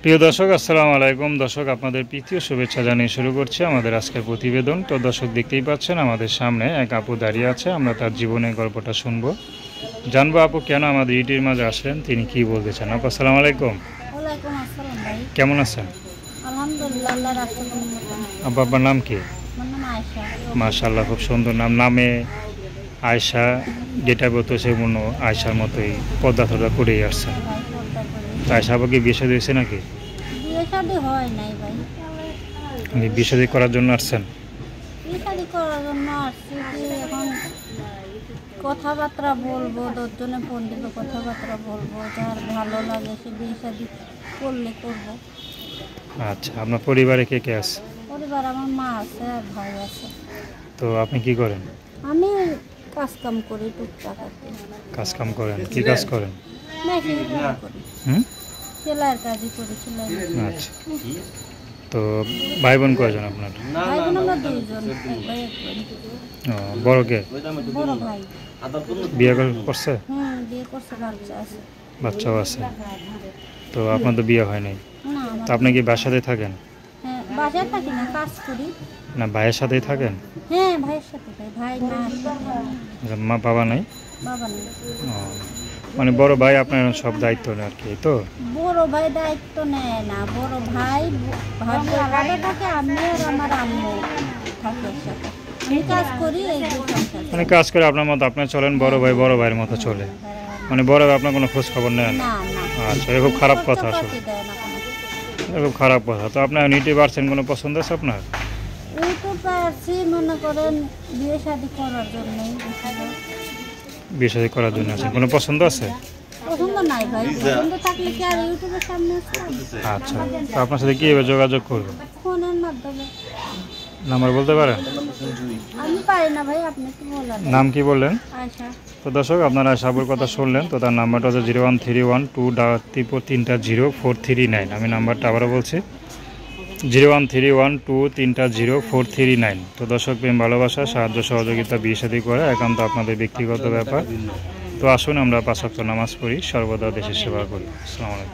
প্রিয় দর্শক, আসসালামু আলাইকুম। দর্শক, আপনাদের প্রীতীয় শুভেচ্ছা জানিয়ে শুরু করছি আমাদের আজকের প্রতিবেদন। তো দর্শক, দেখতেই পাচ্ছেন আমাদের সামনে এক আপু দাঁড়িয়ে আছে। আমরা তার জীবনের গল্পটা শুনবো, জানবো আপু কেন আমাদের ইটির মাঝে আসলেন, তিনি কি বলতে চান। আপু আসসালামু আলাইকুম। ওয়ালাইকুম আসসালাম ভাই। কেমন আছেন? আলহামদুলিল্লাহ, আল্লাহর রাস্তায়। আপু, আপনার নাম কি? আমার নাম আয়েশা। মাশাআল্লাহ, খুব সুন্দর নাম। নামে আয়েশা, যেটা বলতো সে মনে আয়েশার মতোই পদ্মা থর্দা করেই আসছে। ভাই পর্দা করি। তো আয়েশা আপাকে বিয়ে শাদী হয়েছে নাকি? বিয়ে শাদী হয় নাই ভাই। বিয়ে শাদী করার জন্য আসছেন? বিয়ে শাদী করার জন্য আসছি কি এখন কথাবার্তা বলবো, 10 জনে ফোন দিল, কথাবার্তা বলবো, যার ভালো লাগে সে বিয়ে শাদী করলে করবো। আচ্ছা, আপনার পরিবারে কে কে আছে? পরিবার আমার মা আছে আর ভাই আছে। তো আপনি কি করেন? আমি কাজ কাম করি টুকটাক আর কি। কাজ কাম করেন? কি কাজ করেন? মেশিন কাজ করি, সেলাইয়ের কাজই করি, সেলাই। আচ্ছা, তো ভাই বোন কয়জন আপনার? ভাই বোন আমরা 2 জন, এক ভাই এক বোন। ও, বড় কে? বড় ভাই বিয়ে করছে? বিয়ে করছে, বাচ্চা আছে। বাচ্চাও আছে? তো আপনার তো বিয়ে হয় নাই। না, তো আপনি কি বাসাতে থাকেন? হ্যাঁ বাসায় থাকি না, কাজ করি। না, ভাইয়ের সাথেই থাকেন? হ্যাঁ ভাইয়ের সাথে ভাই মা আচ্ছা, মা বাবা নাই? বাবা নেই। ও, মানে বড় ভাই আপনার সব দায়িত্ব নেয় আর কি, তো? বড় ভাই দায়িত্ব নেয় না, বড় ভাই ভাবি আলাদা থাকে, আমি আর আমার আম্মু থাকে একসাথে। আমি কাজ করি, এই যে সংসার। মানে কাজ করে আপনার মতো আপনি চলেন, বড় ভাই বড় ভাইয়ের মতো চলে, মানে বড় ভাই আপনার কোনো খোঁজ খবর নেন? না না, আচ্ছা, এ খুব খারাপ কথা আসলে, খরচাপাতি দেয় না কোনো। এ খুব খারাপ কথা। তো আপনার ইউটিউব পারছেন, কোনো পছন্দ আছে আপনার? ইউটিউব পারছি মনে করেন বিয়ে শাদী করার জন্যই। বিয়ে শাদী করার জন্য আছেন, কোনো পছন্দ আছে? পছন্দ নাই ভাই, পছন্দ থাকলে কি আর ইউটিউবের সামনে আসতাম? আচ্ছা, তো আপনার সাথে কীভাবে যোগাযোগ করবো? ফোনের মাধ্যমে। নাম্বার বলতে পারেন? আমি পারি না ভাই, আপনি কি বলেন। নাম কি বললেন? আয়শা। তো দর্শক, আপনারা আয়শাবুর কথা শুনলেন। তো তার নাম্বারটা হচ্ছে 013123439। আমি নাম্বারটা আবারও বলছি, 013123439। তো দর্শক, প্রেম ভালোবাসা সাহায্য সহযোগিতা বিয়ে শাদী করে একান্ত আপনাদের ব্যক্তিগত ব্যাপার। তো আসুন আমরা 5 ওয়াক্ত নামাজ পড়ি, সর্বদা দেশের সেবা করি। আসসালামু আলাইকুম।